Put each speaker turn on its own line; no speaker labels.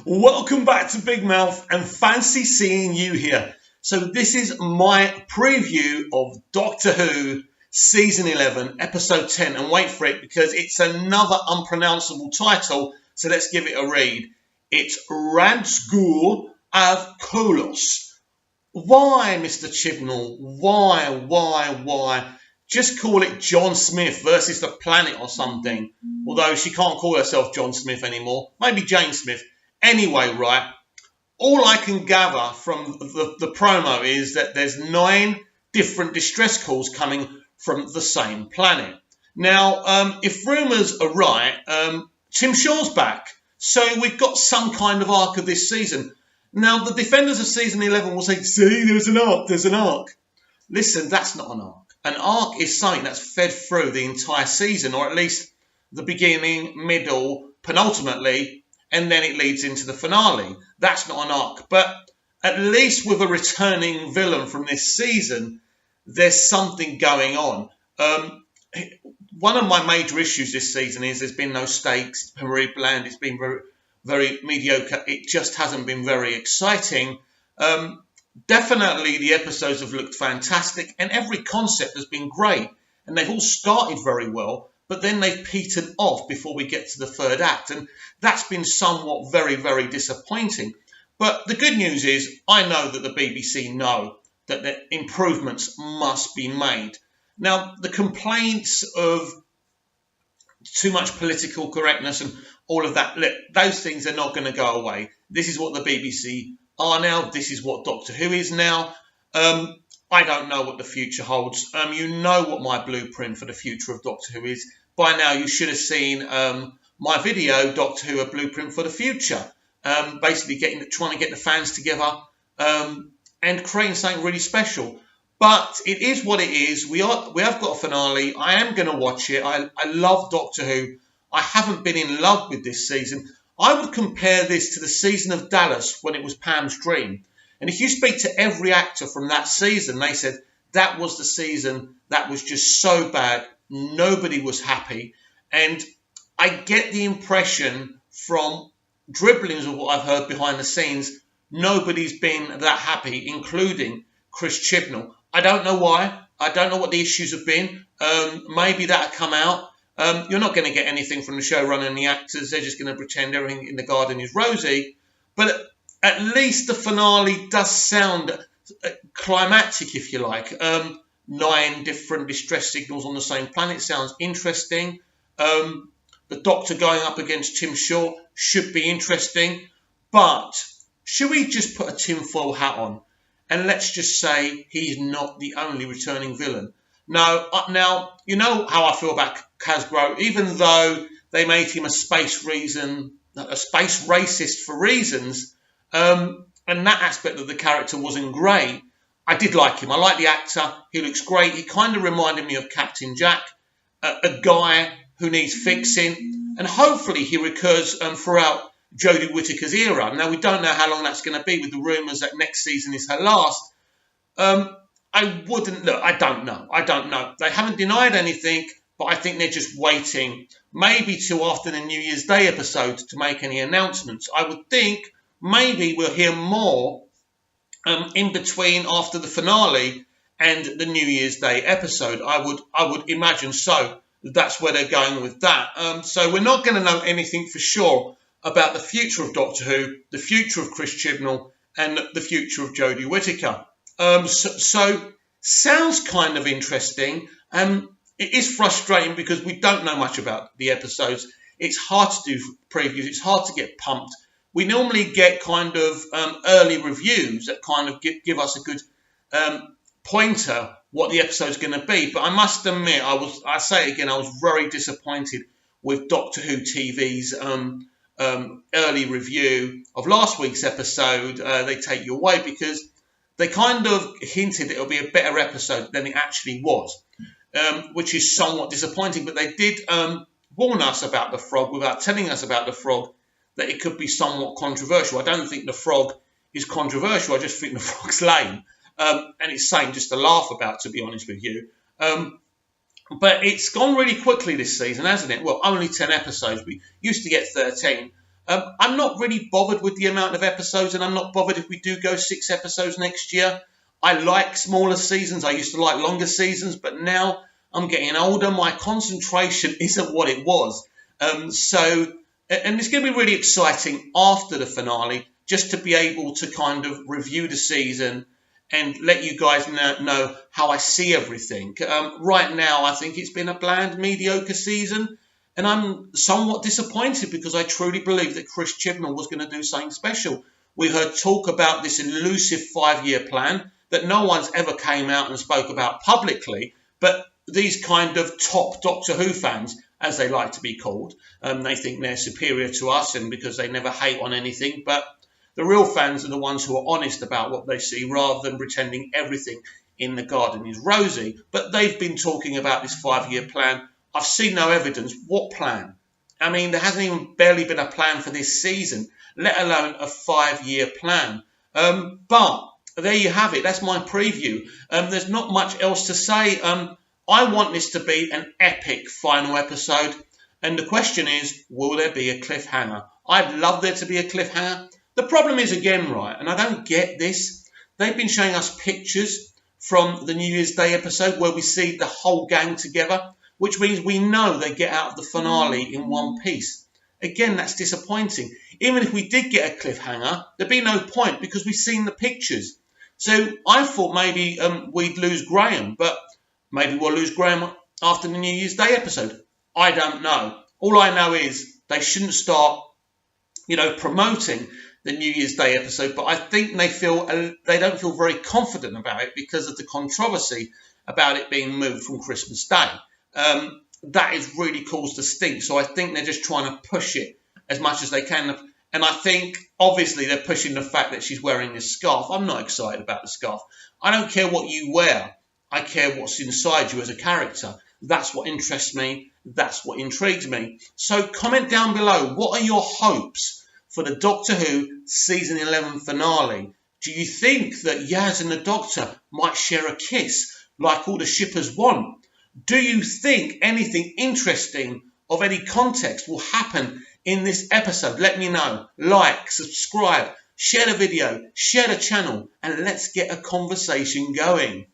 Welcome back to Big Mouth and fancy seeing you here. So this is my preview of Doctor Who Season 11, Episode 10. And wait for it because it's another unpronounceable title. So let's give it a read. It's ranskoor of kolos. Why, Mr. Chibnall? Why? Just call it John Smith versus the planet or something. Although she can't call herself John Smith anymore. Maybe Jane Smith. Anyway, right, all I can gather from the promo is that there's 9 different distress calls coming from the same planet. Now, if rumours are right, Tim Shaw's back. So we've got some kind of arc of this season. Now, the defenders of Season 11 will say, see, there's an arc. Listen, that's not an arc. An arc is something that's fed through the entire season, or at least the beginning, middle, penultimately, and then it leads into the finale. That's not an arc. But at least with a returning villain from this season, there's something going on. One of my major issues this season is there's been no stakes. It's been very bland. It's been very, very mediocre. It just hasn't been very exciting. Definitely the episodes have looked fantastic and every concept has been great. And they've all started very well. But then they've petered off before we get to the third act. And that's been somewhat very, very disappointing. But the good news is I know that the BBC know that the improvements must be made. Now, the complaints of too much political correctness and all of that, those things are not going to go away. This is what the BBC are now. This is what Doctor Who is now. I don't know what the future holds. You know what my blueprint for the future of Doctor Who is. By now, you should have seen my video, Doctor Who, A Blueprint for the Future. Basically, trying to get the fans together and creating something really special. But it is what it is. We have got a finale. I am going to watch it. I love Doctor Who. I haven't been in love with this season. I would compare this to the season of Dallas when it was Pam's Dream. And if you speak to every actor from that season, they said that was the season that was just so bad. Nobody was happy. And I get the impression from dribblings of what I've heard behind the scenes, nobody's been that happy, including Chris Chibnall. I don't know why. I don't know what the issues have been. Maybe that'll come out. You're not going to get anything from the showrunner and the actors. They're just going to pretend everything in the garden is rosy. But at least the finale does sound climactic, if you like. 9 different distress signals on the same planet sounds interesting. The Doctor going up against Tim Shaw should be interesting. But should we just put a tinfoil hat on and let's just say he's not the only returning villain? Now, you know how I feel about Hasbro. Even though they made him a space racist for reasons, and that aspect of the character wasn't great, I did like him. I like the actor. He looks great. He kind of reminded me of Captain Jack, a guy who needs fixing. And hopefully he recurs throughout Jodie Whittaker's era. Now, we don't know how long that's going to be with the rumours that next season is her last. I don't know. They haven't denied anything, but I think they're just waiting maybe till after the New Year's Day episode to make any announcements. I would think maybe we'll hear more in between after the finale and the New Year's Day episode. I would imagine so. That's where they're going with that. So we're not going to know anything for sure about the future of Doctor Who, the future of Chris Chibnall, and the future of Jodie Whittaker. So sounds kind of interesting. It is frustrating because we don't know much about the episodes. It's hard to do previews. It's hard to get pumped. We normally get kind of early reviews that kind of give us a good pointer what the episode's going to be. But I must admit, I say it again, I was very disappointed with Doctor Who TV's early review of last week's episode. They Take You Away, because they kind of hinted it'll be a better episode than it actually was, which is somewhat disappointing. But they did warn us about the frog without telling us about the frog, that it could be somewhat controversial. I don't think the frog is controversial. I just think the frog's lame. And it's something just to laugh about, to be honest with you. But it's gone really quickly this season, hasn't it? Well, only 10 episodes. We used to get 13. I'm not really bothered with the amount of episodes, and I'm not bothered if we do go 6 episodes next year. I like smaller seasons. I used to like longer seasons, but now I'm getting older. My concentration isn't what it was. And it's going to be really exciting after the finale, just to be able to kind of review the season and let you guys know how I see everything. Right now, I think it's been a bland, mediocre season, and I'm somewhat disappointed because I truly believe that Chris Chibnall was going to do something special. We heard talk about this elusive 5-year plan that no one's ever came out and spoke about publicly, but these kind of top Doctor Who fans, as they like to be called, they think they're superior to us, and because they never hate on anything, but the real fans are the ones who are honest about what they see rather than pretending everything in the garden is rosy. But they've been talking about this 5-year plan. I've seen no evidence. What plan? I mean, there hasn't even barely been a plan for this season, let alone a 5-year plan. But there you have it. That's my preview. There's not much else to say. I want this to be an epic final episode. And the question is, will there be a cliffhanger? I'd love there to be a cliffhanger. The problem is, again, right, and I don't get this, they've been showing us pictures from the New Year's Day episode where we see the whole gang together, which means we know they get out of the finale in one piece. Again, that's disappointing. Even if we did get a cliffhanger, there'd be no point because we've seen the pictures. So I thought maybe we'd lose Graham, but maybe we'll lose Graham after the New Year's Day episode. I don't know. All I know is they shouldn't start, promoting the New Year's Day episode, but I think they don't feel very confident about it because of the controversy about it being moved from Christmas Day. That has really caused a stink, so I think they're just trying to push it as much as they can. And I think, obviously, they're pushing the fact that she's wearing this scarf. I'm not excited about the scarf. I don't care what you wear. I care what's inside you as a character. That's what interests me. That's what intrigues me. So comment down below. What are your hopes for the Doctor Who Season 11 finale? Do you think that Yaz and the Doctor might share a kiss like all the shippers want? Do you think anything interesting of any context will happen in this episode? Let me know. Like, subscribe, share the video, share the channel, and let's get a conversation going.